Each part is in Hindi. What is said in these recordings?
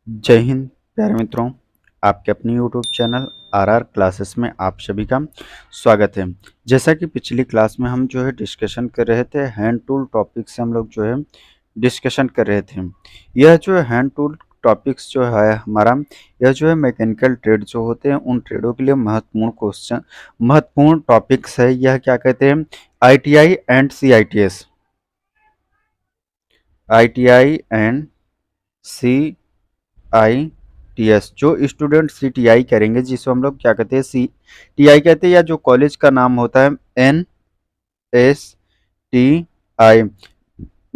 जय हिंद प्यारे मित्रों। आपके अपनी यूट्यूब चैनल आरआर क्लासेस में आप सभी का स्वागत है। जैसा कि पिछली क्लास में हम जो है डिस्कशन कर रहे थे, हैंड टूल टॉपिक से हम लोग जो है डिस्कशन कर रहे थे। यह जो है हैंड टूल टॉपिक्स जो है हमारा, यह जो है मैकेनिकल ट्रेड जो होते हैं उन ट्रेडों के लिए महत्वपूर्ण टॉपिक्स है। यह क्या कहते हैं, ITI and CITS, ITI and CITS। जो स्टूडेंट CTI करेंगे, जिसको हम लोग क्या कहते हैं, CTI कहते हैं, या जो कॉलेज का नाम होता है NSTI,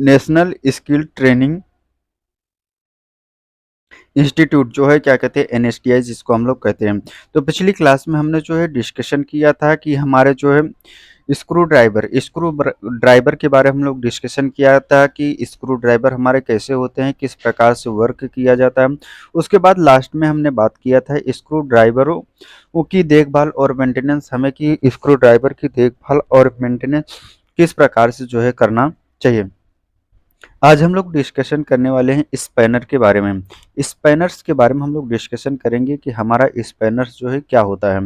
national skill training institute, जो है क्या कहते हैं NSTI, जिसको हम लोग कहते हैं। तो पिछली क्लास में हमने जो है डिस्कशन किया था कि हमारे जो है स्क्रू ड्राइवर के बारे में हम लोग डिस्कशन किया था कि स्क्रू ड्राइवर हमारे कैसे होते हैं, किस प्रकार से वर्क किया जाता है। उसके बाद लास्ट में हमने बात किया था स्क्रू ड्राइवरों की देखभाल और मेंटेनेंस, हमें कि स्क्रू ड्राइवर की देखभाल और मेंटेनेंस किस प्रकार से जो है करना चाहिए। आज हम लोग डिस्कशन करने वाले हैं स्पैनर के बारे में। स्पैनर्स के बारे में हम लोग डिस्कशन करेंगे कि हमारा स्पैनर्स जो है क्या होता है।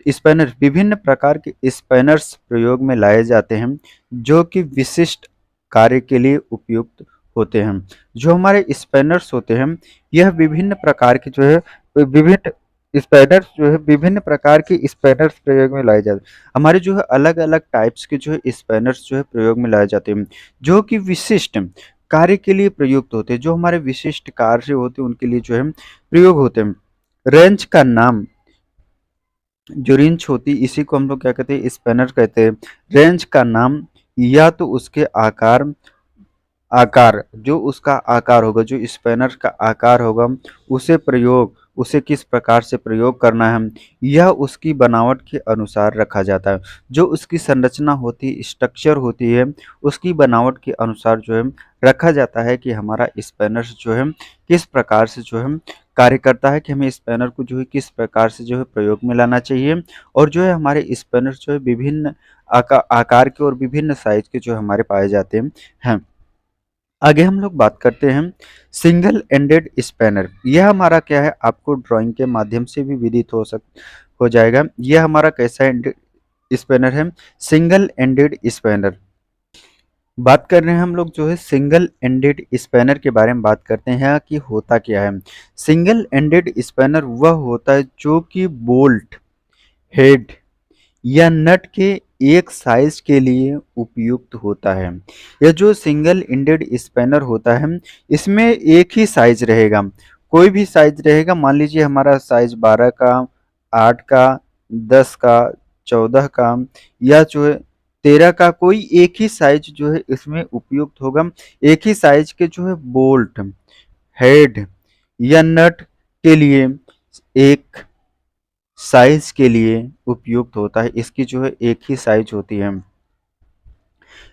स्पैनर, विभिन्न प्रकार के स्पैनर्स प्रयोग में लाए जाते हैं जो कि विशिष्ट कार्य के लिए उपयुक्त होते हैं। जो हमारे स्पैनर्स होते हैं, यह विभिन्न प्रकार के जो है विभिन्न स्पैनर्स जो है विभिन्न प्रकार के स्पैनर्स प्रयोग में लाए जाते हैं। हमारे जो है अलग अलग टाइप्स के जो है स्पैनर्स जो है प्रयोग में लाए जाते हैं, जो कि विशिष्ट कार्य के लिए प्रयुक्त होते हैं। जो हमारे विशिष्ट कार्य होते हैं उनके लिए जो है प्रयोग होते हैं। रेंच का नाम, जो रिंच होती है इसी को हम लोग क्या कहते हैं, स्पैनर कहते हैं। रेंच का नाम या तो उसके आकार आकार जो उसका आकार होगा, जो स्पैनर का आकार होगा, उसे किस प्रकार से प्रयोग करना है, यह उसकी बनावट के अनुसार रखा जाता है। जो उसकी संरचना होती है, स्ट्रक्चर होती है, उसकी बनावट के अनुसार जो है रखा जाता है कि हमारा स्पैनर जो है किस प्रकार से जो है कार्य करता है, कि हमें स्पैनर को जो है किस प्रकार से जो है प्रयोग में लाना चाहिए। और जो है हमारे स्पैनर जो है विभिन्न आकार के और विभिन्न साइज के जो हमारे पाए जाते हैं। आगे हम लोग बात करते हैं सिंगल एंडेड स्पैनर। यह हमारा क्या है, आपको ड्राइंग के माध्यम से भी विदित हो जाएगा। यह हमारा कैसा स्पैनर है, सिंगल एंडेड स्पैनर। बात कर रहे हैं हम लोग जो है सिंगल एंडेड स्पैनर के बारे में बात करते हैं कि होता क्या है। सिंगल एंडेड स्पैनर वह होता है जो कि बोल्ट, हेड या नट के एक साइज के लिए उपयुक्त होता है। यह जो सिंगल इंडेड स्पैनर होता है, इसमें एक ही साइज रहेगा, कोई भी साइज रहेगा। मान लीजिए हमारा साइज 12 का, 8 का, 10 का, 14 का, या जो है 13 का, कोई एक ही साइज जो है इसमें उपयुक्त होगा। एक ही साइज के जो है बोल्ट, हेड या नट के लिए एक साइज के लिए उपयुक्त होता है। इसकी जो है एक ही साइज होती है।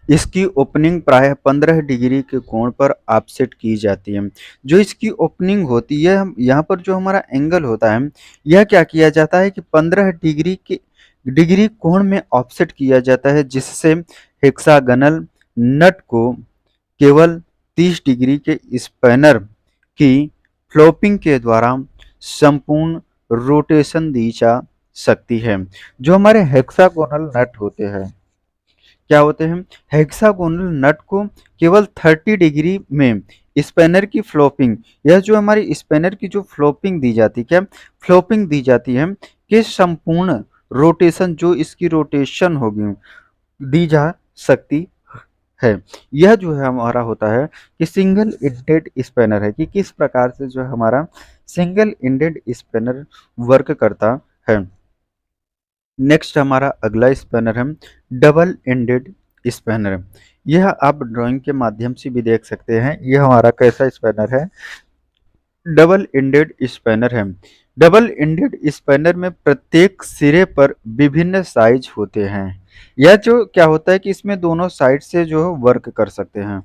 इसकी ओपनिंग प्रायः 15 डिग्री के कोण पर ऑफसेट की जाती है। जो इसकी ओपनिंग होती है, यहाँ पर जो हमारा एंगल होता है, यह क्या किया जाता है कि 15 डिग्री कोण में ऑफसेट किया जाता है, जिससे हेक्सागनल नट को केवल 30 डिग्री के स्पैनर की फ्लॉपिंग के द्वारा संपूर्ण रोटेशन दी जा सकती है। जो हमारे हेक्सागोनल नट होते हैं, क्या होते हैं, हेक्सागोनल नट को केवल 30 डिग्री में स्पैनर की फ्लॉपिंग, यह जो हमारी स्पैनर की जो फ्लॉपिंग दी जाती है, क्या फ्लॉपिंग दी जाती है, कि संपूर्ण रोटेशन, जो इसकी रोटेशन होगी, दी जा सकती है। यह जो है हमारा होता है कि सिंगल इंडेड स्पैनर है, कि किस प्रकार से जो है हमारा सिंगल इंडेड स्पैनर वर्क करता है। नेक्स्ट हमारा अगला स्पैनर है डबल एंडेड स्पैनर। यह आप ड्राइंग के माध्यम से भी देख सकते हैं। यह हमारा कैसा स्पैनर है, डबल एंडेड स्पैनर है। डबल एंडेड स्पैनर में प्रत्येक सिरे पर विभिन्न साइज होते हैं। यह जो क्या होता है कि इसमें दोनों साइड से जो है वर्क कर सकते हैं,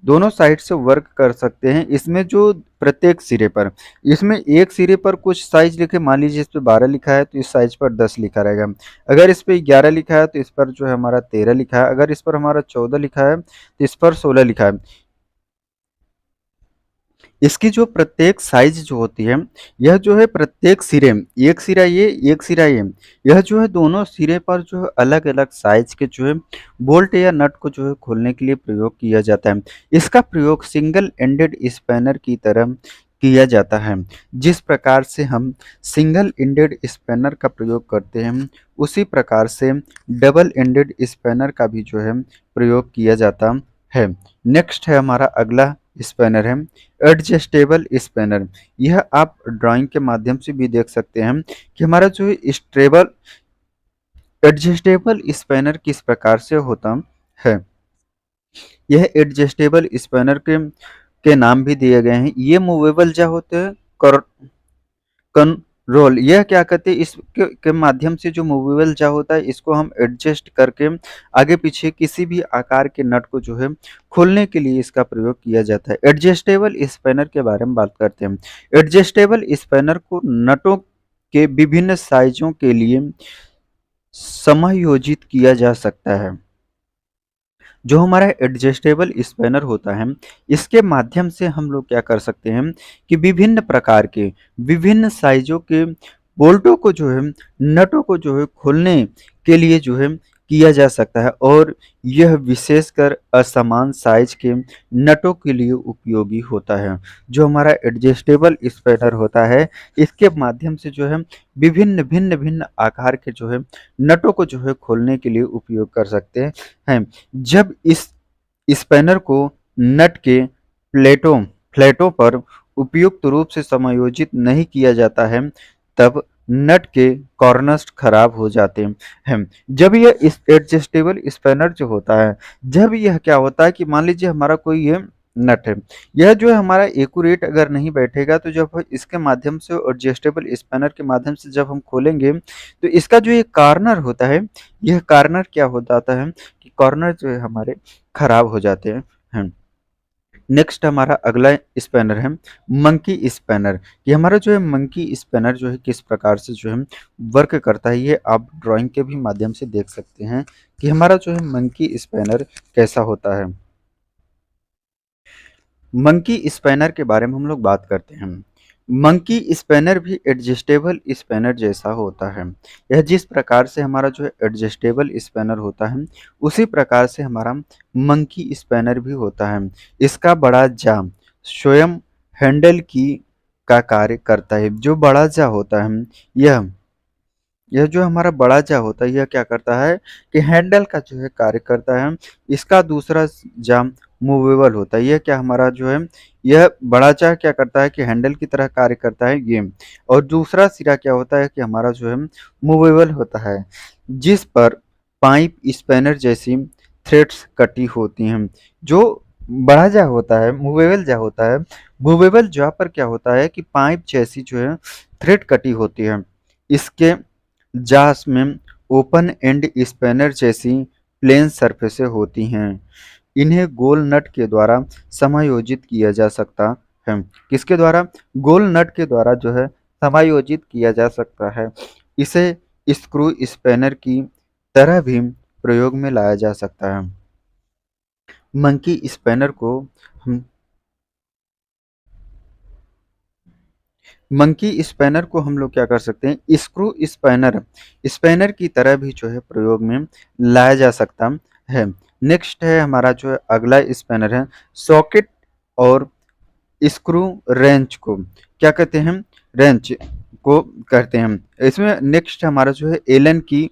दोनों साइड से वर्क कर सकते हैं। इसमें जो प्रत्येक सिरे पर, इसमें एक सिरे पर कुछ साइज लिखे, मान लीजिए इस पर 12 लिखा है तो इस साइज पर 10 लिखा रहेगा। अगर इस पर 11 लिखा है तो इस पर जो है हमारा 13 लिखा है। अगर इस पर हमारा 14 लिखा है तो इस पर 16 लिखा है। इसकी जो प्रत्येक साइज जो होती है, यह जो है प्रत्येक सिरे, एक सिरा ये, एक सिरा ये, यह जो है दोनों सिरे पर जो है अलग-अलग साइज के जो है बोल्ट या नट को जो है खोलने के लिए प्रयोग किया जाता है। इसका प्रयोग सिंगल एंडेड स्पैनर की तरह किया जाता है। जिस प्रकार से हम सिंगल एंडेड स्पैनर का प्रयोग करते हैं, उसी प्रकार से डबल एंडेड स्पैनर का भी जो है प्रयोग किया जाता है। नेक्स्ट है हमारा अगला स्पैनर है एडजस्टेबल स्पैनर। यह आप ड्राइंग के माध्यम से भी देख सकते हैं कि हमारा जो है स्ट्रेबल एडजस्टेबल स्पैनर किस प्रकार से होता है। यह एडजस्टेबल स्पैनर के नाम भी दिए गए हैं। ये मूवेबल जो होते हैं कंट्रोल, यह क्या कहते हैं, इसके माध्यम से जो मूवेबल जा होता है, इसको हम एडजस्ट करके आगे पीछे किसी भी आकार के नट को जो है खोलने के लिए इसका प्रयोग किया जाता है। एडजस्टेबल स्पैनर के बारे में बात करते हैं। एडजस्टेबल स्पैनर को नटों के विभिन्न साइजों के लिए समायोजित किया जा सकता है। जो हमारा एडजस्टेबल स्पैनर होता है, इसके माध्यम से हम लोग क्या कर सकते हैं कि विभिन्न प्रकार के विभिन्न साइजों के बोल्टों को जो है नटों को जो है खोलने के लिए जो है किया जा सकता है, और यह विशेषकर असमान साइज के नटों के लिए उपयोगी होता है। जो हमारा एडजस्टेबल स्पैनर होता है, इसके माध्यम से जो है विभिन्न भिन्न भिन्न आकार के जो है नटों को जो है खोलने के लिए उपयोग कर सकते हैं। जब इस स्पैनर को नट के फ्लैटों पर उपयुक्त रूप से समायोजित नहीं किया जाता है, तब नट के कॉर्नर्स खराब हो जाते हैं। जब यह इस एडजस्टेबल स्पैनर जो होता है, जब यह क्या होता है कि मान लीजिए हमारा कोई ये नट है, यह जो है हमारा एक्यूरेट अगर नहीं बैठेगा, तो जब इसके माध्यम से एडजस्टेबल स्पैनर के माध्यम से जब हम खोलेंगे, तो इसका जो ये कॉर्नर होता है, यह कॉर्नर क्या हो जाता है कि कॉर्नर जो है हमारे खराब हो जाते हैं। नेक्स्ट हमारा अगला स्पैनर है मंकी स्पैनर। ये हमारा जो है मंकी स्पैनर जो है किस प्रकार से जो है वर्क करता है, ये आप ड्राइंग के भी माध्यम से देख सकते हैं कि हमारा जो है मंकी स्पैनर कैसा होता है। मंकी स्पैनर के बारे में हम लोग बात करते हैं। मंकी स्पैनर भी एडजस्टेबल स्पैनर जैसा होता है। यह जिस प्रकार से हमारा जो है एडजस्टेबल स्पैनर होता है, उसी प्रकार से हमारा मंकी स्पैनर भी होता है। इसका बड़ा जाम स्वयं हैंडल की का कार्य करता है। जो बड़ा जा होता है, यह जो हमारा बड़ा जा होता है, यह क्या करता है कि हैंडल का जो है कार्य करता है। इसका दूसरा जाम मूवेबल होता है। यह क्या हमारा जो है, यह बड़ा जा क्या करता है कि हैंडल की तरह कार्य करता है ये, और दूसरा सिरा क्या होता है कि हमारा जो है मूवेबल होता है, जिस पर पाइप स्पैनर जैसी थ्रेड्स कटी होती हैं। जो बड़ा जा होता है, मूवेबल जा होता है, मूवेबल जा पर क्या होता है कि पाइप जैसी जो है थ्रेड कटी होती है। इसके जास में ओपन एंड स्पैनर जैसी प्लेन सरफेसें होती हैं। इन्हें गोल नट के द्वारा समायोजित किया जा सकता है। किसके द्वारा? गोल नट के द्वारा जो है समायोजित किया जा सकता है। इसे स्क्रू स्पैनर की तरह भी प्रयोग में लाया जा सकता है। मंकी स्पैनर को हम मंकी स्पैनर को हम लोग क्या कर सकते हैं, स्क्रू स्पैनर स्पैनर की तरह भी जो है प्रयोग में लाया जा सकता है। नेक्स्ट है हमारा जो है अगला स्पैनर है सॉकेट और स्क्रू रेंच को क्या कहते हैं, रेंच को कहते हैं। इसमें नेक्स्ट हमारा जो है एलन की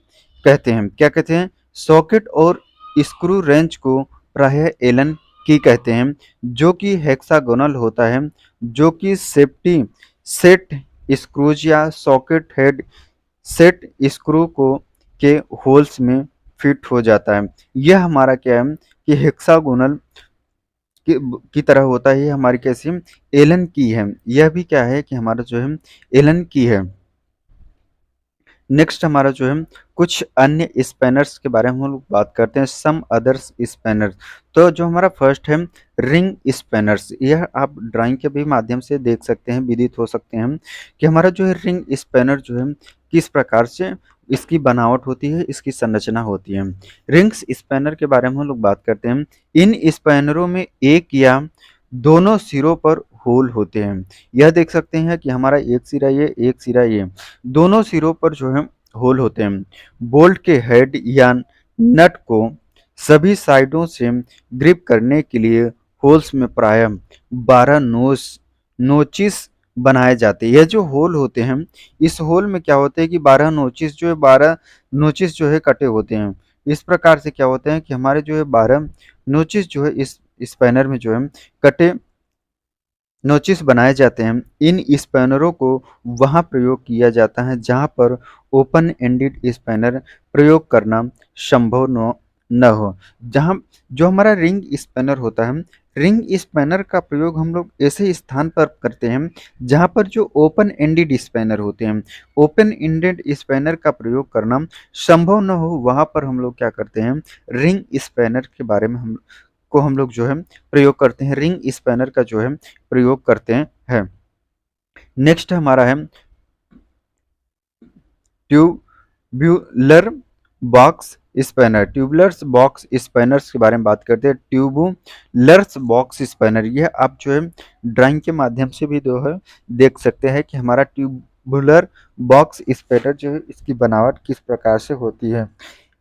कहते हैं, क्या कहते हैं, सॉकेट और स्क्रू रेंच को प्रायः एलन की कहते हैं, जो कि हेक्सागोनल होता है, जो कि सेफ्टी सेट स्क्रूज या सॉकेट हेड सेट स्क्रू को के होल्स में फिट हो जाता है। यह हमारा क्या है कि हेक्सागोनल की तरह होता है। ये हमारी कैसी एलन की है, यह भी क्या है कि हमारा जो है एलन की है। नेक्स्ट हमारा जो है कुछ अन्य स्पैनर्स के बारे में हम लोग बात करते हैं, सम अदर्स स्पैनर्स। तो जो हमारा फर्स्ट है रिंग स्पैनर्स, यह आप ड्राइंग के भी माध्यम से देख सकते हैं, विदित हो सकते हैं कि हमारा जो है रिंग स्पैनर जो है किस प्रकार से इसकी बनावट होती है, इसकी संरचना होती है। रिंग्स स्पैनर के बारे में हम लोग बात करते हैं। इन स्पैनरों में एक या दोनों सिरों पर होल होते हैं। यह देख सकते हैं कि हमारा एक सिरा ये, एक सिरा ये, दोनों सिरों पर जो है होल होते हैं। बोल्ट के हेड या नट को सभी साइडों से ग्रिप करने के लिए होल्स में प्रायः 12 नोचिस बनाए जाते हैं। यह जो होल होते हैं, इस होल में क्या होते हैं कि 12 नोचिस जो है कटे होते हैं। इस प्रकार से क्या होता है कि हमारे जो है 12 नोचिस जो है इस स्पैनर में जो है कटे नोचिस बनाए जाते हैं। इन स्पैनरों को वहां प्रयोग किया जाता है जहां पर ओपन एंडेड स्पैनर प्रयोग करना संभव न हो। जहां जो हमारा रिंग स्पैनर होता है, रिंग स्पैनर का प्रयोग हम लोग ऐसे स्थान पर करते हैं जहां पर जो ओपन एंडेड स्पैनर होते हैं, ओपन एंडेड स्पैनर का प्रयोग करना संभव न हो, वहां पर हम लोग क्या करते हैं, रिंग स्पैनर के बारे में हम लोग जो है प्रयोग करते हैं, रिंग स्पैनर का जो है प्रयोग करते हैं। नेक्स्ट हमारा है tubular box spanner. Tubular box spanners के बारे में बात करते हैं। ट्यूबुलर बॉक्स स्पैनर, यह आप जो है ड्राइंग के माध्यम से भी जो है देख सकते हैं कि हमारा ट्यूबुलर बॉक्स स्पैनर जो है इसकी बनावट किस प्रकार से होती है।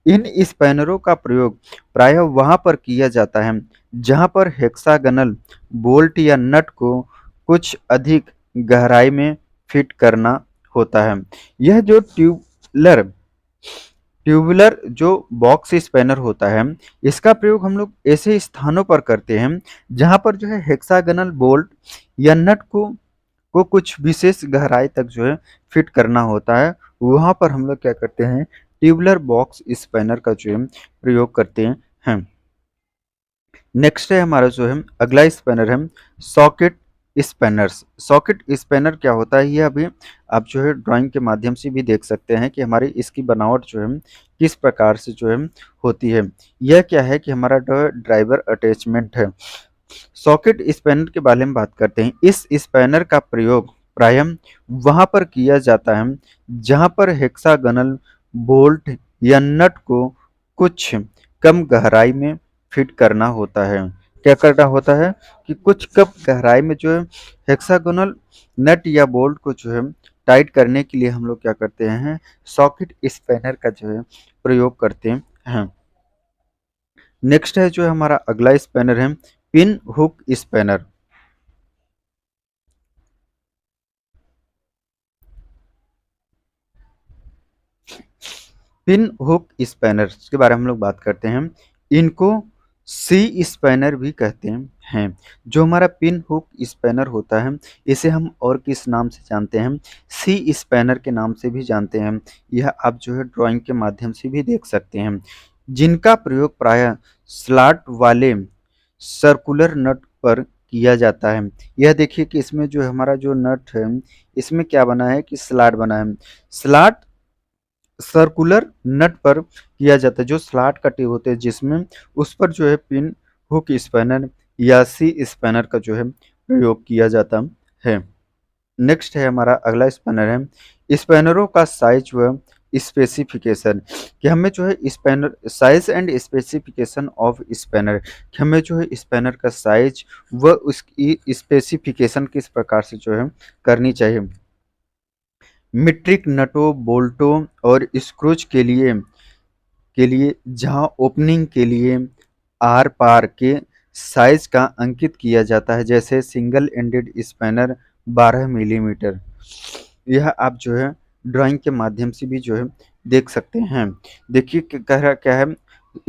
इन स्पैनरों का प्रयोग प्रायः वहां पर किया जाता है जहां पर हेक्सागनल बोल्ट या नट को कुछ अधिक गहराई में फिट करना होता है। यह जो ट्यूबुलर जो बॉक्स स्पैनर होता है, इसका प्रयोग हम लोग ऐसे स्थानों पर करते हैं जहां पर जो है हेक्सागनल बोल्ट या नट को कुछ विशेष गहराई तक जो है फिट करना होता है। वहां पर हम लोग क्या करते हैं, ट्यूबुलर बॉक्स स्पैनर का जो है प्रयोग करते हैं। नेक्स्ट है हमारा जो है अगला स्पैनर है सॉकेट स्पैनर्स। सॉकेट स्पैनर क्या होता है, ये अभी आप जो है ड्राइंग के माध्यम से भी देख सकते हैं कि हमारी इसकी बनावट जो है किस प्रकार से जो है होती है। यह क्या है कि हमारा जो ड्राइवर अटैचमेंट है। सॉकेट स्पैनर के बारे में बात करते हैं। इस स्पैनर का प्रयोग प्रायः वहां पर किया जाता है जहां पर हेक्सागनल बोल्ट या नट को कुछ कम गहराई में फिट करना होता है। क्या करना होता है कि कुछ कम गहराई में जो है हेक्सागोनल नट या बोल्ट को जो है टाइट करने के लिए हम लोग क्या करते हैं, सॉकेट स्पैनर का जो है प्रयोग करते हैं। नेक्स्ट है जो है हमारा अगला स्पैनर है pin hook spanner. Pin hook spanner के बारे में हम लोग बात करते हैं। इनको सी स्पैनर भी कहते हैं। जो हमारा पिन हुक स्पैनर होता है, इसे हम और किस नाम से जानते हैं, सी स्पैनर के नाम से भी जानते हैं। यह आप जो है ड्राइंग के माध्यम से भी देख सकते हैं, जिनका प्रयोग प्रायः स्लॉट वाले सर्कुलर नट पर किया जाता है। यह देखिए कि इसमें जो हमारा जो नट है, इसमें क्या बना है कि स्लॉट बना है। स्लॉट सर्कुलर नट पर किया जाता है, जो स्लॉट कटे होते हैं जिसमें, उस पर जो है पिन हुक स्पैनर या सी स्पैनर का जो है प्रयोग किया जाता है। नेक्स्ट है हमारा अगला स्पैनर है स्पैनरों का साइज व स्पेसिफिकेशन। कि हमें जो है spanner size and specification of spanner, कि हमें जो है स्पैनर का साइज व उसकी स्पेसिफिकेशन किस प्रकार से जो है करनी चाहिए। मीट्रिक नटों, बोल्टों और स्क्रूज के लिए जहां ओपनिंग के लिए आर पार के साइज का अंकित किया जाता है, जैसे सिंगल एंडेड स्पैनर 12 मिलीमीटर। यह आप जो है ड्राइंग के माध्यम से भी जो है देख सकते हैं। देखिए कह रहा क्या है,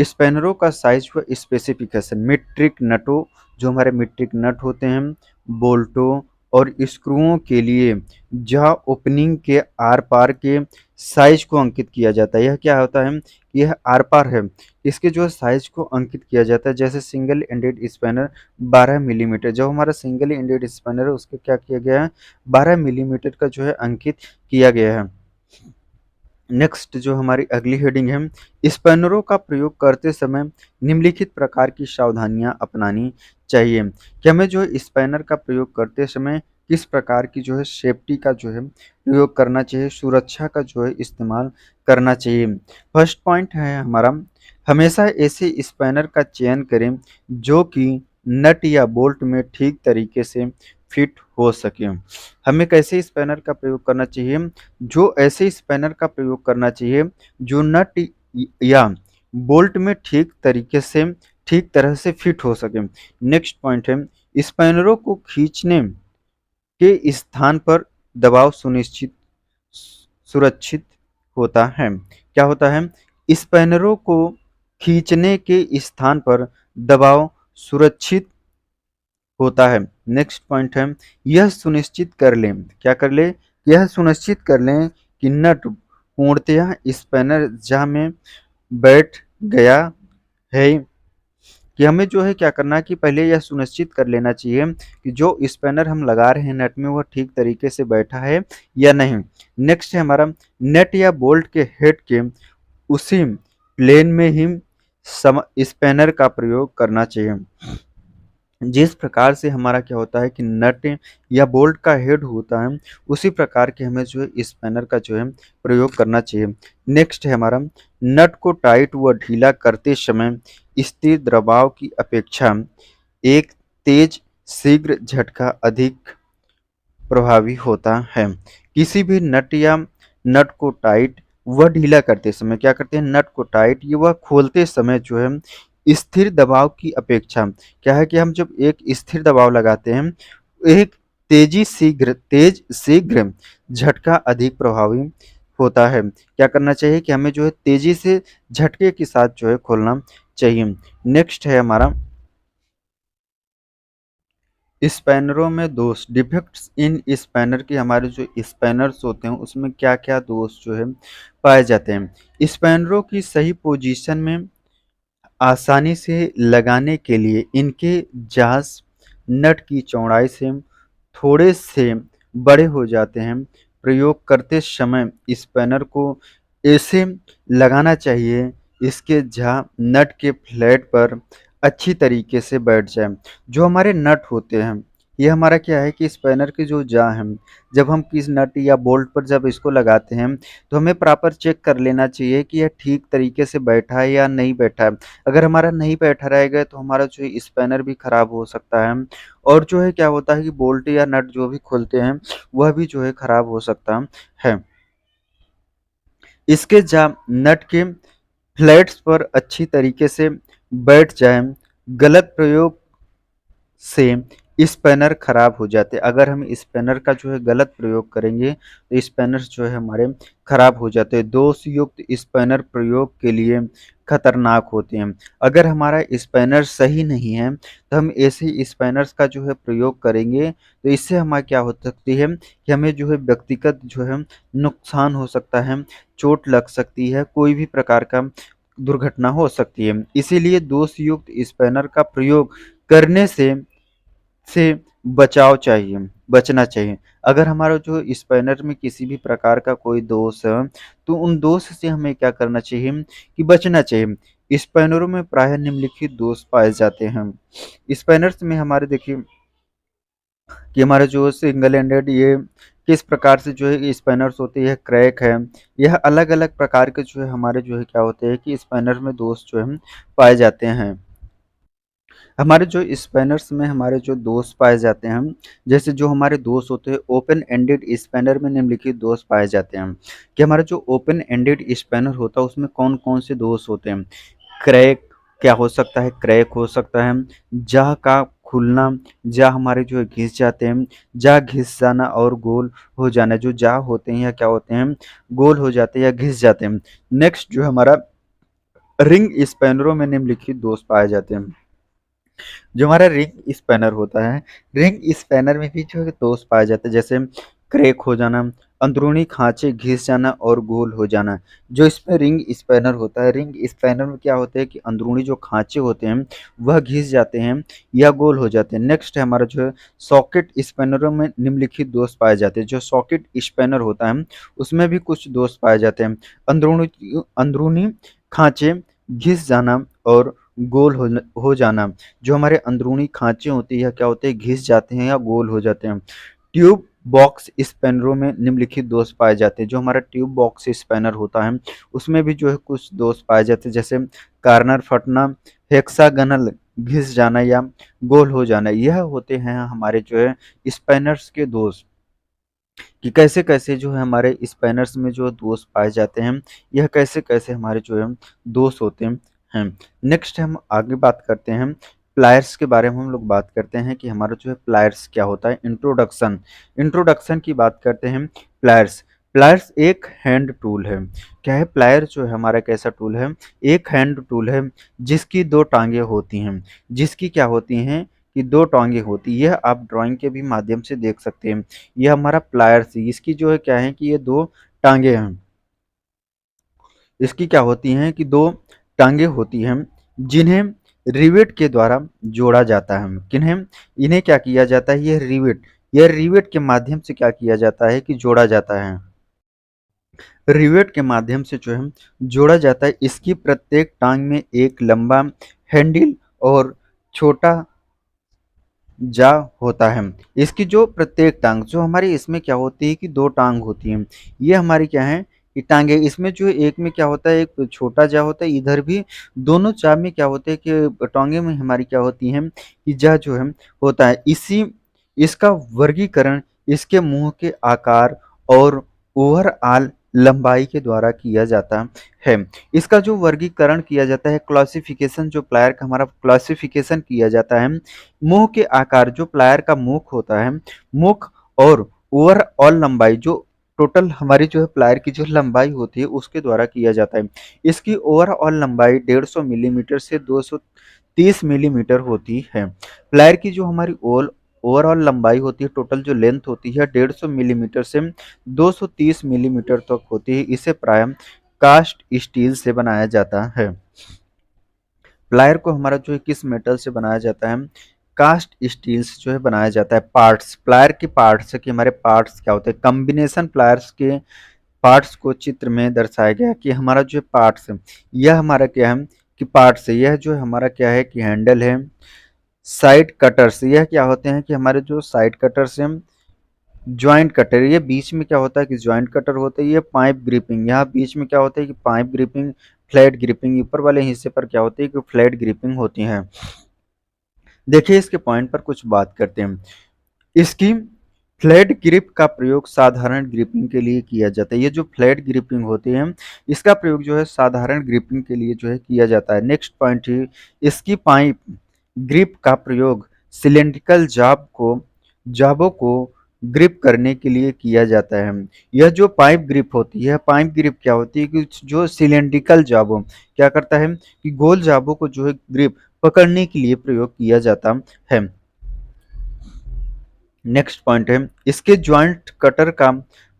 स्पैनरों का साइज व स्पेसिफिकेशन। मीट्रिक नटों, जो हमारे मीट्रिक नट होते हैं, बोल्टों और स्क्रूओं के लिए जहां ओपनिंग के आर पार के साइज को अंकित किया जाता है। यह क्या होता है, यह आर पार है, इसके जो साइज को अंकित किया जाता है। जैसे सिंगल एंडेड स्पैनर 12 मिलीमीटर, जो हमारा सिंगल एंडेड स्पैनर है उसको क्या किया गया है, 12 मिलीमीटर का जो है अंकित किया गया है। नेक्स्ट जो हमारी अगली हेडिंग है, स्पैनरों का प्रयोग करते समय निम्नलिखित प्रकार की सावधानियां अपनानी चाहिए। कि हमें जो है स्पैनर का प्रयोग करते समय किस प्रकार की जो है सेफ्टी का जो है प्रयोग करना चाहिए, सुरक्षा का जो है इस्तेमाल करना चाहिए। फर्स्ट पॉइंट है हमारा, हमेशा ऐसे स्पैनर का चयन करें जो कि नट या बोल्ट में ठीक तरीके से फिट हो सके। हमें कैसे स्पैनर का प्रयोग करना चाहिए? जो ऐसे स्पैनर का प्रयोग करना चाहिए जो नट या बोल्ट में ठीक तरह से फिट हो सके। नेक्स्ट पॉइंट है, स्पैनरों को खींचने के स्थान पर दबाव सुरक्षित होता है। क्या होता है? स्पैनरों को खींचने के स्थान पर दबाव सुरक्षित होता है। नेक्स्ट पॉइंट है, यह सुनिश्चित कर लें, क्या कर ले? यह सुनिश्चित कर लें कि नट पूर्णतः स्पैनर जहाँ में बैठ गया है। कि हमें जो है क्या करना है कि पहले यह सुनिश्चित कर लेना चाहिए कि जो स्पैनर हम लगा रहे हैं नट में वह ठीक तरीके से बैठा है या नहीं। नेक्स्ट है हमारा, नट या बोल्ट के हेड के उसी प्लेन में ही स्पैनर का प्रयोग करना चाहिए। जिस प्रकार से हमारा क्या होता है कि नट या बोल्ट का हेड होता है उसी प्रकार के हमें जो है स्पैनर का जो है प्रयोग करना चाहिए। नेक्स्ट है हमारा, नट को टाइट व ढीला करते समय स्थिर दबाव की अपेक्षा एक तेज शीघ्र झटका अधिक प्रभावी होता है। किसी भी नट या नट को टाइट व ढीला करते समय क्या करते हैं? नट को टाइट ये वह खोलते समय जो है स्थिर दबाव की अपेक्षा, क्या है कि हम जब एक स्थिर दबाव लगाते हैं एक तेज शीघ्र झटका अधिक प्रभावी होता है। क्या करना चाहिए कि हमें जो है तेजी से झटके के साथ जो है खोलना चाहिए। नेक्स्ट है हमारा, स्पैनरों में दोष, डिफेक्ट्स इन स्पैनर के हमारे जो स्पैनर्स होते हैं उसमें क्या क्या दोष जो है पाए जाते हैं। स्पैनरों की सही पोजीशन में आसानी से लगाने के लिए इनके जास नट की चौड़ाई से थोड़े से बड़े हो जाते हैं। प्रयोग करते समय स्पैनर को ऐसे लगाना चाहिए इसके जहाँ नट के फ्लैट पर अच्छी तरीके से बैठ जाए। जो हमारे नट होते हैं ये हमारा क्या है कि स्पैनर के जो जा हैं जब हम किस नट या बोल्ट पर जब इसको लगाते हैं तो हमें प्रॉपर चेक कर लेना चाहिए कि यह ठीक तरीके से बैठा है या नहीं बैठा है। अगर हमारा नहीं बैठा रहेगा तो हमारा जो है स्पैनर भी खराब हो सकता है और जो है क्या होता है कि बोल्ट या नट जो भी खोलते हैं वह भी जो है खराब हो सकता है। इसके जा नट के फ्लैट्स पर अच्छी तरीके से बैठ जाए। गलत प्रयोग से स्पैनर खराब हो जाते हैं। अगर हम स्पैनर का जो है गलत प्रयोग करेंगे तो स्पैनर जो है हमारे खराब हो जाते हैं। दोष युक्त स्पैनर प्रयोग के लिए खतरनाक होते हैं। अगर हमारा स्पैनर सही नहीं है तो हम ऐसे स्पैनर्स का जो है प्रयोग करेंगे तो इससे हमारा क्या हो सकती है कि हमें जो है व्यक्तिगत जो है नुकसान हो सकता है, चोट लग सकती है, कोई भी प्रकार का दुर्घटना हो सकती है। इसीलिए दोष युक्त स्पैनर का प्रयोग करने से बचना चाहिए। अगर हमारा जो स्पैनर में किसी भी प्रकार का कोई दोष है तो उन दोष से हमें क्या करना चाहिए कि बचना चाहिए। स्पैनरों में प्रायः निम्नलिखित दोष पाए जाते हैं। स्पैनर्स में हमारे देखिए कि हमारे जो सिंगल एंडेड ये किस प्रकार से जो है स्पैनर्स होते हैं, क्रैक है, यह अलग अलग प्रकार के जो है हमारे जो है क्या होते हैं कि स्पैनर में दोष जो है पाए जाते हैं। हमारे जो स्पैनर्स में हमारे जो दोष पाए जाते हैं जैसे जो हमारे दोष होते हैं ओपन एंडेड स्पैनर में निम्नलिखित दोष पाए जाते हैं। कि हमारा जो ओपन एंडेड स्पैनर होता है उसमें कौन कौन से दोष होते हैं? क्रैक क्या हो सकता है? क्रैक हो सकता है, जाह का खुलना, जाह हमारे जो है घिस जाते हैं, जाह घिस जाना और गोल हो जाना। जो जाह होते हैं या क्या होते हैं गोल हो जाते हैं या घिस जाते हैं। नेक्स्ट जो हमारा रिंग स्पैनरों में निम्नलिखित दोष पाए जाते हैं। जो हमारा रिंग स्पैनर होता है रिंग स्पैनर में भी जो है दोष पाए जाते हैं जैसे क्रैक हो जाना, अंदरूनी खांचे घिस जाना और गोल हो जाना। जो इसमें रिंग स्पैनर होता है रिंग स्पैनर में क्या होता है कि अंदरूनी जो खांचे होते हैं वह घिस जाते हैं या गोल हो जाते हैं। नेक्स्ट है हमारा जो है सॉकेट स्पैनरों में निम्नलिखित दोष पाए जाते हैं। जो सॉकेट स्पैनर होता है उसमें भी कुछ दोष पाए जाते हैं, अंदरूनी खांचे घिस जाना और गोल हो जाना। जो हमारे अंदरूनी खांचे होती है क्या होते हैं घिस जाते हैं या गोल हो जाते हैं। ट्यूब बॉक्स स्पैनरों में निम्नलिखित दोष पाए जाते हैं। जो हमारा ट्यूब बॉक्स स्पैनर होता है उसमें भी जो है कुछ दोष पाए जाते हैं जैसे कार्नर फटना, हेक्सागनल घिस जाना या गोल हो जाना, यह होते हैं हमारे जो है स्पैनर्स के दोष। कि कैसे-कैसे जो है हमारे स्पैनर्स में जो दोष पाए जाते हैं, यह कैसे-कैसे हमारे जो है दोष होते हैं। नेक्स्ट हम आगे बात करते हैं, प्लायर्स के बारे में हम लोग बात करते हैं कि हमारा जो है प्लायर्स क्या होता है। इंट्रोडक्शन, इंट्रोडक्शन की बात करते हैं। प्लायर्स, प्लायर्स एक हैंड टूल है। क्या है? प्लायर जो है हमारा कैसा टूल है? एक हैंड टूल है जिसकी 2 टाँगें होती हैं। जिसकी क्या होती हैं? कि 2 टाँगें होती हैं। यह आप ड्राइंग के भी माध्यम से देख सकते हैं। ये हमारा प्लायर्स है, इसकी जो है क्या है कि ये 2 टाँगें हैं। इसकी क्या होती हैं कि 2 टाँगें होती हैं, जिन्हें रिवेट के द्वारा जोड़ा जाता है। किन्हें? इन्हें क्या किया जाता है? ये रिवेट, यह रिवेट के माध्यम से क्या किया जाता है कि जोड़ा जाता है। रिवेट के माध्यम से जो है जोड़ा जाता है। इसकी प्रत्येक टाँग में एक लंबा हैंडल और छोटा जा होता है। इसकी जो प्रत्येक टाँग जो हमारी इसमें क्या होती है कि 2 टाँग होती हैं। ये हमारी क्या है कि टाँगें, इसमें जो एक में क्या होता है, एक छोटा जा होता है, इधर भी दोनों जा में क्या होता है कि टाँगें में हमारी क्या होती हैं कि जा जो है होता है। इसका वर्गीकरण इसके मुँह के आकार और ओवरऑल लंबाई के द्वारा किया जाता है। इसका जो वर्गीकरण किया जाता है, क्लासिफिकेशन, जो प्लायर का हमारा क्लासिफिकेशन किया जाता है, मुंह के आकार, जो प्लायर का मुख होता है, मुख और ओवरऑल लंबाई, जो टोटल हमारी जो है प्लायर की जो लंबाई होती है उसके द्वारा किया जाता है। इसकी ओवरऑल लंबाई 150 मिलीमीटर से 230 मिलीमीटर होती है। प्लायर की जो हमारी ओवरऑल लंबाई होती है, टोटल जो लेंथ होती है 150 मिलीमीटर से 230 मिलीमीटर तक होती है। इसे प्राय कास्ट स्टील से बनाया जाता है। प्लायर को हमारा जो है किस मेटल से बनाया जाता है? कास्ट स्टील से जो है बनाया जाता है। पार्ट्स, प्लायर के पार्ट्स है कि हमारे पार्ट्स क्या होते हैं? कॉम्बिनेशन प्लायर्स के पार्ट्स को चित्र में दर्शाया गया है कि हमारा जो पार्ट्स है, यह हमारा क्या है कि पार्ट्स है। यह जो है हमारा क्या है कि हैंडल है। साइड कटर्स, यह क्या होते हैं कि हमारे जो साइड कटर्स हैं। जॉइंट कटर, ये बीच में क्या होता है कि जॉइंट कटर होता है। ये पाइप ग्रिपिंग, यहाँ बीच में क्या होता है कि पाइप ग्रिपिंग, फ्लैट ग्रिपिंग, ऊपर वाले हिस्से पर क्या होती है कि फ्लैट ग्रिपिंग होती है। देखिए इसके पॉइंट पर कुछ बात करते हैं। इसकी फ्लैट ग्रिप का प्रयोग साधारण ग्रिपिंग के लिए किया जाता है। ये जो फ्लैट ग्रिपिंग होती है, इसका प्रयोग जो है साधारण ग्रिपिंग के लिए जो है किया जाता है। नेक्स्ट पॉइंट है, इसकी पाइप ग्रिप का प्रयोग सिलेंड्रिकल जाबों को ग्रिप करने के लिए किया जाता है। यह जो पाइप ग्रिप होती है, पाइप ग्रिप क्या होती है कि जो सिलेंड्रिकल जाबों क्या करता है कि गोल जाबों को जो है ग्रिप पकड़ने के लिए प्रयोग किया जाता है। नेक्स्ट पॉइंट है, इसके जॉइंट कटर का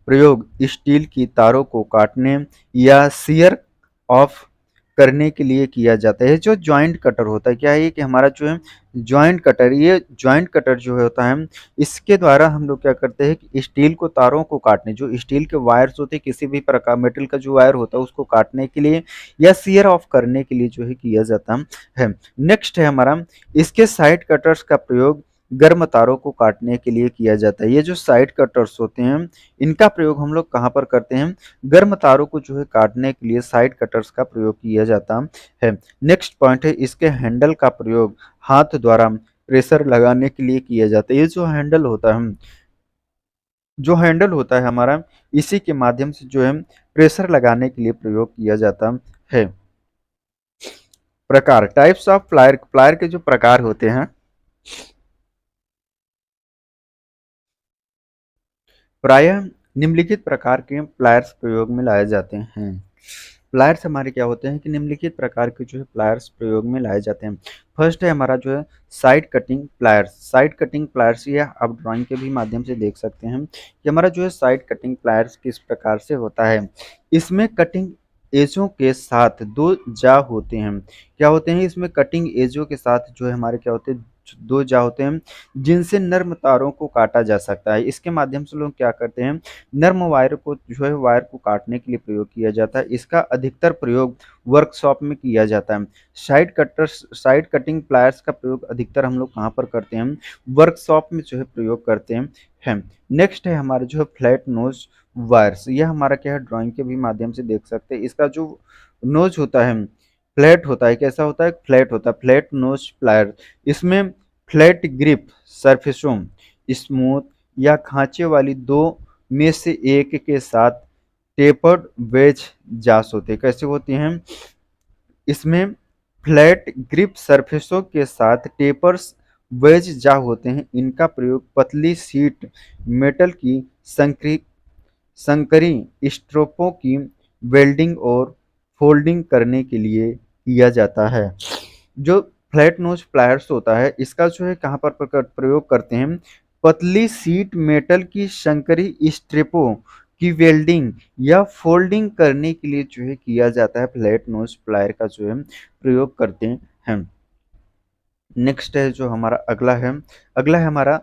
प्रयोग स्टील की तारों को काटने या शियर ऑफ करने के लिए किया जाता है। जो जॉइंट कटर होता है, क्या है कि हमारा जो है जॉइंट कटर, ये जॉइंट कटर जो होता है, इसके द्वारा हम लोग क्या करते हैं कि स्टील को तारों को काटने, जो स्टील के वायर्स होते हैं, किसी भी प्रकार मेटल का जो वायर होता है उसको काटने के लिए या शियर ऑफ करने के लिए जो है किया जाता है। नेक्स्ट है हमारा, इसके साइड कटर्स का प्रयोग गर्म तारों को काटने के लिए किया जाता है। ये जो साइड कटर्स होते हैं, इनका प्रयोग हम लोग कहाँ पर करते हैं? गर्म तारों को जो है काटने के लिए साइड कटर्स का प्रयोग किया जाता है। नेक्स्ट पॉइंट है, इसके हैंडल का प्रयोग हाथ द्वारा प्रेशर लगाने के लिए किया जाता है। ये जो हैंडल होता है, हमारा, इसी के माध्यम से जो है प्रेशर लगाने के लिए प्रयोग किया जाता है। प्रकार, टाइप्स ऑफ प्लायर, प्लायर के जो प्रकार होते हैं, प्रायः निम्नलिखित प्रकार के प्लायर्स प्रयोग में लाए जाते हैं। प्लायर्स हमारे क्या होते हैं कि निम्नलिखित प्रकार के जो है प्लायर्स प्रयोग में लाए जाते हैं। फर्स्ट है हमारा जो है side cutting pliers. Side cutting pliers, ये आप ड्राइंग के भी माध्यम से देख सकते हैं कि हमारा जो है साइड कटिंग प्लायर्स किस प्रकार से होता है। इसमें कटिंग एजों के साथ 2 जा होते हैं। क्या होते हैं? इसमें कटिंग एजों के साथ जो है हमारे क्या होते हैं, 2 जा होते हैं, जिनसे नर्म तारों को काटा जा सकता है। इसके माध्यम से लोग क्या करते हैं, नर्म वायर को जो है वायर को काटने के लिए प्रयोग किया जाता है। इसका अधिकतर प्रयोग वर्कशॉप में किया जाता है। साइड कटिंग प्लायर्स का प्रयोग अधिकतर हम लोग कहाँ पर करते हैं? वर्कशॉप में जो है प्रयोग करते हैं। नेक्स्ट है हमारे जो है फ्लैट नोज वायर्स। यह हमारा क्या है, ड्राइंग के भी माध्यम से देख सकते हैं। इसका जो नोज होता है, फ्लैट होता है, कैसा होता है, फ्लैट होता है, फ्लैट नोज प्लायर। इसमें फ्लैट ग्रिप सरफेसों, स्मूथ या खांचे वाली दो में से एक के साथ टेपर्ड वेज जास होते हैं। कैसे होते हैं, इसमें फ्लैट ग्रिप सरफेसों के साथ टेपर्स वेज जा होते हैं। इनका प्रयोग पतली शीट मेटल की संकरी स्ट्रोपों की वेल्डिंग और फोल्डिंग करने के लिए किया जाता है। जो फ्लैट नोज प्लायर्स होता है, इसका जो है कहाँ पर प्रयोग करते हैं, पतली शीट मेटल की संकरी स्ट्रिपों की वेल्डिंग या फोल्डिंग करने के लिए जो है किया जाता है। फ्लैट नोज प्लायर का जो है प्रयोग करते हैं। नेक्स्ट है जो हमारा अगला है हमारा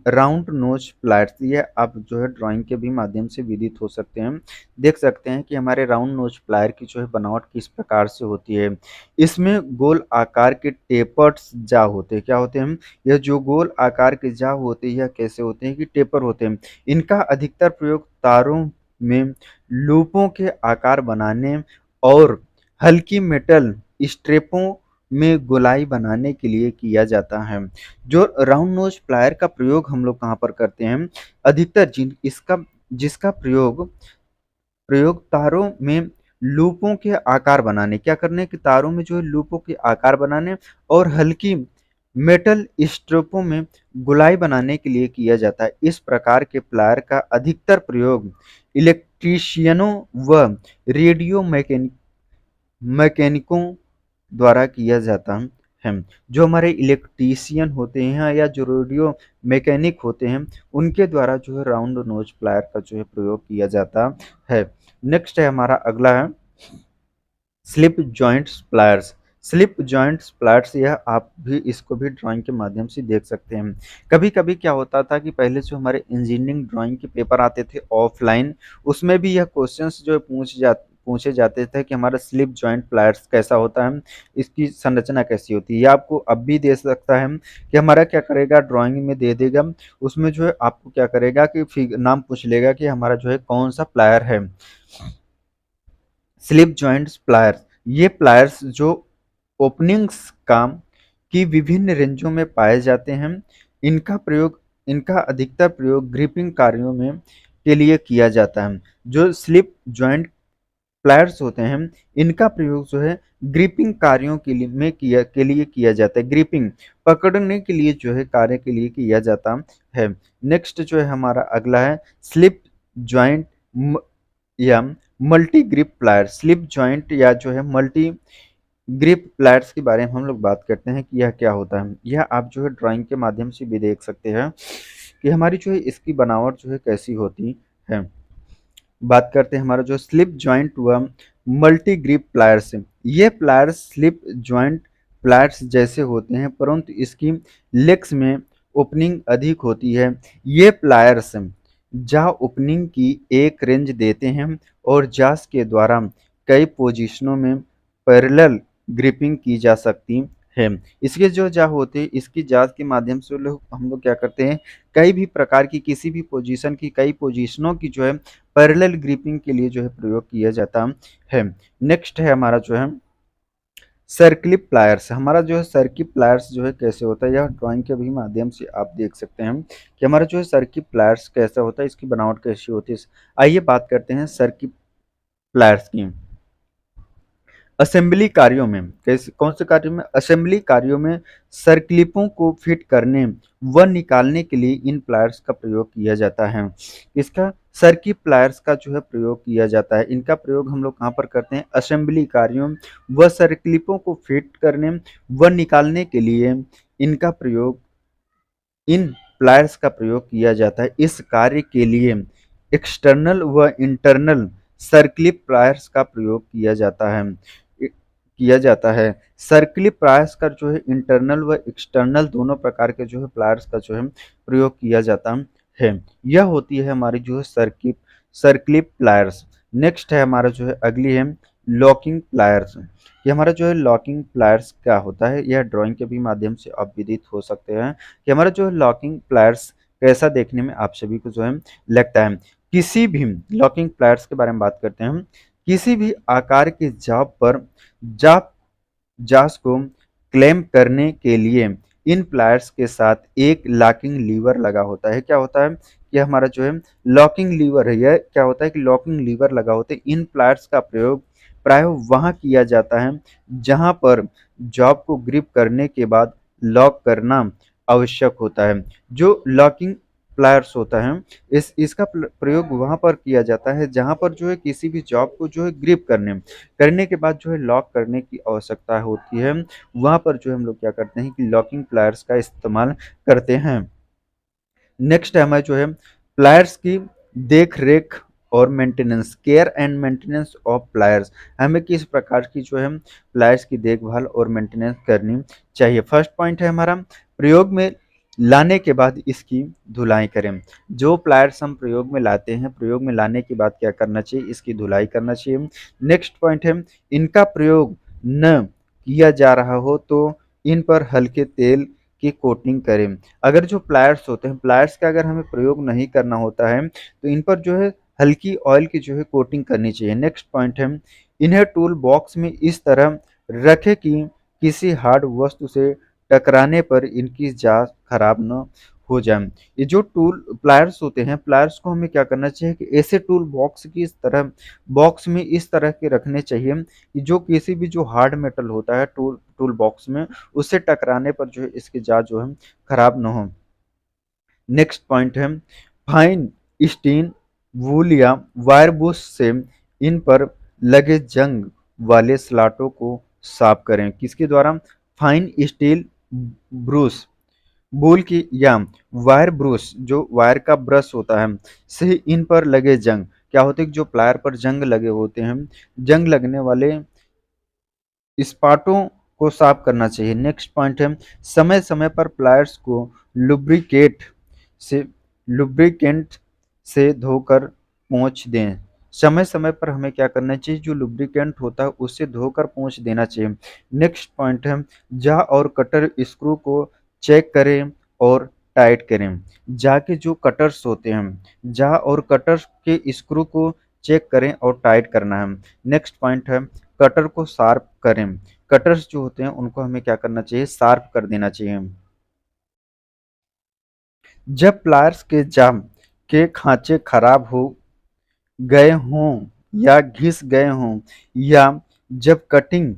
राउंड नोज प्लायर्स। ये आप जो है ड्राइंग के भी माध्यम से विदित हो सकते हैं। देख सकते हैं कि हमारे राउंड नोज प्लायर की जो है बनावट किस प्रकार से होती है। इसमें गोल आकार के टेपर्स जा होते हैं। क्या होते हैं, यह जो गोल आकार के जा होते हैं, यह कैसे होते हैं कि टेपर होते हैं। इनका अधिकतर प्रयोग तारों में लूपों के आकार बनाने और हल्की मेटल स्ट्रेपों में गोलाई बनाने के लिए किया जाता है। जो राउंड नोज प्लायर का प्रयोग हम लोग कहाँ पर करते हैं, अधिकतर जिसका प्रयोग प्रयोग तारों में लूपों के आकार बनाने, क्या करने कि तारों में जो है लूपों के आकार बनाने और हल्की मेटल स्ट्रिपों में गोलाई बनाने के लिए किया जाता है। इस प्रकार के प्लायर का अधिकतर प्रयोग इलेक्ट्रीशियनों व रेडियो मैकेनिकों द्वारा किया जाता है। जो हमारे इलेक्ट्रीशियन होते हैं या जो रेडियो मैकेनिक होते हैं, उनके द्वारा जो है राउंड नोज प्लायर का जो है प्रयोग किया जाता है। नेक्स्ट है हमारा अगला है slip joints pliers. Slip joints pliers, यह आप भी इसको भी ड्राइंग के माध्यम से देख सकते हैं। कभी कभी क्या होता था कि पहले जो हमारे इंजीनियरिंग ड्राइंग के पेपर आते थे ऑफलाइन, उसमें भी यह क्वेश्चंस जो है पूछे जाते थे कि हमारा स्लिप जॉइंट प्लायर्स कैसा होता है, इसकी संरचना कैसी होती है। यह आपको अब भी दे सकता है कि हमारा क्या करेगा, ड्राइंग में दे देगा, उसमें जो है आपको क्या करेगा कि नाम पूछ लेगा कि हमारा जो है कौन सा प्लायर है। स्लिप जॉइंट्स प्लायर्स, ये प्लायर्स जो ओपनिंग्स काम की विभिन्न रेंजों में पाए जाते हैं। इनका अधिकतर प्रयोग ग्रिपिंग कार्यों में के लिए किया जाता है। जो स्लिप जॉइंट प्लायर्स होते हैं, इनका प्रयोग जो है ग्रिपिंग कार्यों के लिए किया जाता है। ग्रिपिंग पकड़ने के लिए जो है कार्य के लिए किया जाता है। नेक्स्ट जो है हमारा अगला है स्लिप जॉइंट या multi grip plier. Slip joint या जो है मल्टी ग्रिप प्लायर्स के बारे में हम लोग बात करते हैं कि यह क्या होता है। यह आप जो है ड्राइंग के माध्यम से भी देख सकते हैं कि हमारी जो है इसकी बनावट जो है कैसी होती है। बात करते हैं हमारा जो स्लिप जॉइंट व मल्टी ग्रिप प्लायर्स है। ये प्लायर्स स्लिप जॉइंट प्लायर्स जैसे होते हैं, परंतु इसकी लेग्स में ओपनिंग अधिक होती है। ये प्लायर्स जा ओपनिंग की एक रेंज देते हैं और जास के द्वारा कई पोजीशनों में पैरेलल ग्रिपिंग की जा सकती है। इसके जो जा होते हैं, इसकी जांच के माध्यम से हम लोग क्या करते हैं, कई भी प्रकार की किसी भी पोजीशन की कई पोजीशनों की जो है पैरेलल ग्रिपिंग के लिए जो है प्रयोग किया जाता है। नेक्स्ट है हमारा जो है सर्किल प्लायर्स। हमारा जो है सर्किल प्लायर्स जो है कैसे होता है, यह ड्राइंग के भी माध्यम से आप देख सकते हैं कि हमारा जो है सर्किल प्लायर्स कैसा होता है, इसकी बनावट कैसी होती है। आइए बात करते हैं सर्किल प्लायर्स की। असेंबली कार्यों में कैसे, कौन से कार्यों में, असेंबली कार्यों में सर्किलों को फिट करने व निकालने के लिए इन प्लायर्स का प्रयोग किया जाता है। इसका सर्किल प्लायर्स का जो है प्रयोग किया जाता है। इनका प्रयोग हम लोग कहाँ पर करते हैं, असेंबली कार्यों व सर्किलों को फिट करने व निकालने के लिए इनका प्रयोग इन प्लायर्स का प्रयोग किया जाता है। इस कार्य के लिए एक्सटर्नल व इंटरनल सर्किल प्लायर्स का प्रयोग किया जाता है। सर्किल प्लायर्स का जो है इंटरनल व एक्सटर्नल दोनों प्रकार के जो है प्लायर्स का जो है प्रयोग किया जाता है। यह होती है हमारी जो है सर्किल प्लायर्स। नेक्स्ट है हमारा जो है अगली है लॉकिंग प्लायर्स। ये हमारा जो है लॉकिंग प्लायर्स क्या होता है, यह ड्राइंग के भी माध्यम से आप विदित हो सकते हैं कि हमारा जो है लॉकिंग प्लायर्स कैसा देखने में आप सभी को जो है लगता है। किसी भी लॉकिंग प्लायर्स के बारे में बात करते हैं, किसी भी आकार के जाप जास को क्लेम करने के लिए इन प्लायर्स के साथ एक लॉकिंग लीवर लगा होता है। क्या होता है कि हमारा जो है लॉकिंग लीवर है, यह क्या होता है कि लॉकिंग लीवर लगा होता है। इन प्लायर्स का प्रयोग प्राय वहाँ किया जाता है जहाँ पर जॉब को ग्रिप करने के बाद लॉक करना आवश्यक होता है। जो लॉकिंग प्लायर्स होता है इसका प्रयोग वहाँ पर किया जाता है जहाँ पर जो है किसी भी जॉब को जो है ग्रिप करने के बाद जो है लॉक करने की आवश्यकता होती है। वहाँ पर जो हम लोग क्या करते हैं कि लॉकिंग प्लायर्स का इस्तेमाल करते हैं। नेक्स्ट है हमारे जो है प्लायर्स की देख रेख और maintenance, care and maintenance of pliers. हमें किस प्रकार की जो है प्लायर्स की देखभाल और मेंटेनेंस करनी चाहिए। फर्स्ट पॉइंट है हमारा प्रयोग में लाने के बाद इसकी धुलाई करें। जो प्लायर्स हम प्रयोग में लाते हैं, प्रयोग में लाने के बाद क्या करना चाहिए, इसकी धुलाई करना चाहिए। नेक्स्ट पॉइंट है इनका प्रयोग न किया जा रहा हो तो इन पर हल्के तेल की कोटिंग करें। अगर जो प्लायर्स होते हैं, प्लायर्स का अगर हमें प्रयोग नहीं करना होता है तो इन पर जो है हल्की ऑयल की जो है कोटिंग करनी चाहिए। नेक्स्ट पॉइंट है इन्हें टूल बॉक्स में इस तरह रखें कि किसी हार्ड वस्तु से टकराने पर इनकी जांच खराब न हो जाए। ये जो टूल प्लायर्स होते हैं, प्लायर्स को हमें क्या करना चाहिए कि ऐसे टूल बॉक्स की इस तरह बॉक्स में इस तरह के रखने चाहिए कि जो किसी भी जो हार्ड मेटल होता है टूल टूल बॉक्स में, उससे टकराने पर जो है इसकी जांच जो है खराब न हो। नेक्स्ट पॉइंट है फाइन स्टीन वूल या वायर बुश से इन पर लगे जंग वाले स्लॉटों को साफ करें। किसके द्वारा? फाइन स्टील ब्रूस वूल की या वायर ब्रूस, जो वायर का ब्रश होता है, से इन पर लगे जंग, क्या होते हैं जो प्लायर पर जंग लगे होते हैं, जंग लगने वाले स्पॉटों को साफ करना चाहिए। नेक्स्ट पॉइंट है समय समय पर प्लायर्स को लुब्रिकेट से लुब्रिकेंट से धोकर पोंछ दें। समय समय पर हमें क्या करना चाहिए, जो लुब्रिकेंट होता है उससे धोकर पोंछ देना चाहिए। नेक्स्ट पॉइंट है जा और कटर स्क्रू को चेक करें और टाइट करें। जा के जो कटर्स होते हैं, जा और कटर के स्क्रू को चेक करें और टाइट करना है। नेक्स्ट पॉइंट है कटर को शार्प करें। कटर्स जो होते हैं उनको हमें क्या करना चाहिए, शार्प कर देना चाहिए। जब प्लायर्स के जाम के खांचे खराब हो गए हों या घिस गए हों या जब कटिंग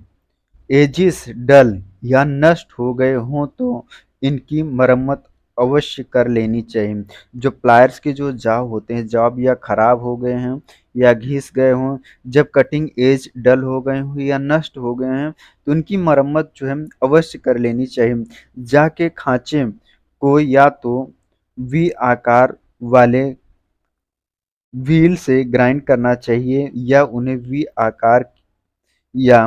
एजिस डल या नष्ट हो गए हों तो इनकी मरम्मत अवश्य कर लेनी चाहिए। जो प्लायर्स के जो जाव होते हैं, जाव या खराब हो गए हैं या घिस गए हों, जब कटिंग एज डल हो गए हों या नष्ट हो गए हैं तो उनकी मरम्मत जो है अवश्य कर लेनी चाहिए। जाके खांचे को या तो वी आकार वाले व्हील से ग्राइंड करना चाहिए या उन्हें वी आकार या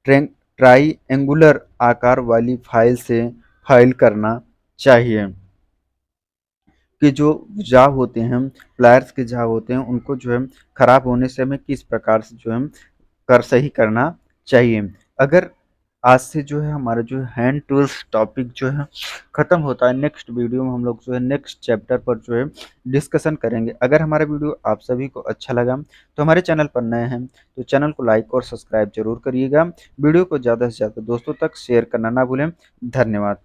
ट्राइएंगुलर आकार वाली फाइल से फाइल करना चाहिए। कि जो जाव होते हैं, प्लायर्स के जाव होते हैं, उनको जो है खराब होने से हमें किस प्रकार से जो है सही करना चाहिए। अगर आज से जो है हमारा जो हैंड टूल्स टॉपिक जो है ख़त्म होता है। नेक्स्ट वीडियो में हम लोग जो है नेक्स्ट चैप्टर पर जो है डिस्कशन करेंगे। अगर हमारा वीडियो आप सभी को अच्छा लगा तो हमारे चैनल पर नए हैं तो चैनल को लाइक और सब्सक्राइब जरूर करिएगा। वीडियो को ज़्यादा से ज़्यादा दोस्तों तक शेयर करना ना भूलें। धन्यवाद।